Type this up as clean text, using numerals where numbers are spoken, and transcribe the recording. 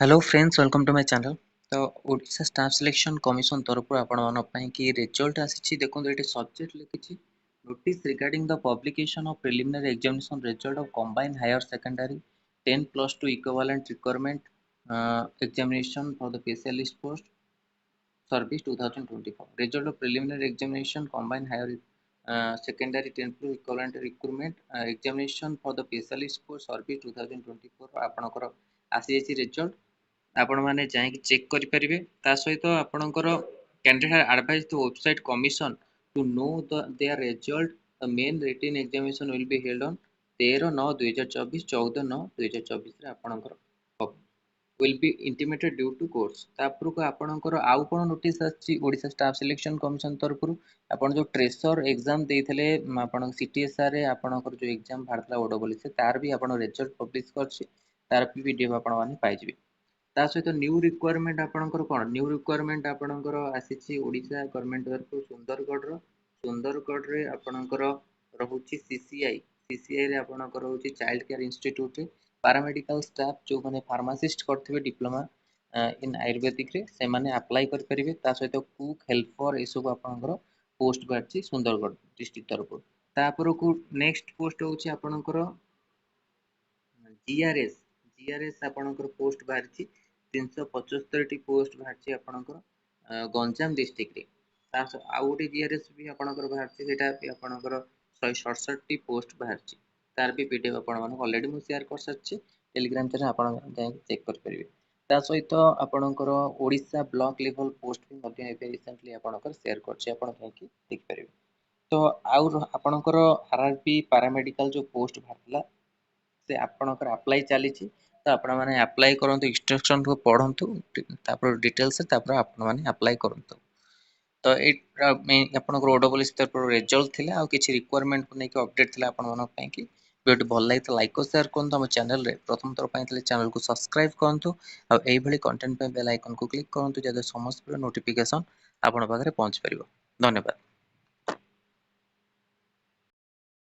Hello friends welcome to my channel. तो Odisha staff selection commission तरफ आपण मन पई कि रिजल्ट आसी देखो ये सब्जेक्ट लिखी notice regarding the publication of preliminary examination result of combined higher secondary 10+2 equivalent requirement examination for the specialist post service 2024 result of preliminary examination combined higher secondary 10 plus equivalent recruitment examination for the specialist course service 2024 ଆପଣଙ୍କର ଆସିଯାଇଛି result. ଆପଣମାନେ ଯାଇକି check କରିପାରିବେ। ତା ସହିତ ଆପଣଙ୍କର candidate advise to website commission to know their result the main written examination will be held on 13/9/2024 14/9/2024 ରେ ଆପଣଙ୍କର ହବ। will be intimated due to course तापरको आपणकर आउ कोन नोटिस आछि ओडिशा स्टाफ सिलेक्शन कमिशन तरफरु आपण जो ट्रेसर एग्जाम देइथले आपण सीटीएसआर रे आपणकर जो एग्जाम भारतला ओडबल से तार भी आपण रिजल्ट पब्लिश करछि तार पीडीएफ आपण माने पाइ जिवे। ता सहित न्यू रिक्वायरमेंट आपणकर कोन न्यू रिक्वायरमेंट आपणकर आसीछि ओडिशा गवर्नमेंट तरफरु सुंदरगढ़ रे आपणकर रहुछि सीसीआई रे आपणकर होछि चाइल्ड केयर इंस्टीट्यूट रे पारामेडिकल स्टाफ जो माने फार्मासिस्ट करथिबे डिप्लोमा इन आयुर्वेदिक रे से माने अप्लाई कर परिबे। ता सहित कुक हेल्पर ए सब आपनकर पोस्ट बारछि सुंदरगढ़ डिस्ट्रिक्ट तरफ। तापर को नेक्स्ट पोस्ट होछि आपनकर जीआरएस आपनकर पोस्ट बारछि 375 टी पोस्ट बारछि आपनकर गंजाम डिस्ट्रिक्ट रे। ता आउ गोटे जीआरएस भी आपनकर बारछि सेटा भी आपनकर 167 टी पोस्ट बारछि तार भी पीडीएफ आपण माने ऑलरेडी मु शेयर कर सारछि टेलीग्राम चैनल आपण जाय चेक कर परिबे। ता सहित आपणकर ओडिशा ब्लॉक लेवल पोस्ट भी मध्ये एबे रिसेंटली आपणकर शेयर करछि आपण जाय देख परिबे। तो आउ आपणकर आरआरबी पैरामेडिकल जो पोस्ट भारतला से आपणकर अप्लाई चली तो आपण माने अप्लाई करंतु इंस्ट्रक्शन को पढंतु तापर डिटेल्स तापर आपण माने अप्लाई करंतु। तो ए आपनकर ओडब्ल्यूएस तरफ रिजल्ट थिला आ किछि रिक्वायरमेंट को नेकी अपडेट थिला आपण मन पई कि वीडियो भल लागित लाइक और शेयर करंतु। हम चैनल रे प्रथम थर पई थिले चैनल को सब्सक्राइब करंतु आ एई भली कंटेंट पे बेल आइकन को क्लिक करंतु जदे समस्त नोटिफिकेशन आपण पाखरे पहुंच परिबो। धन्यवाद।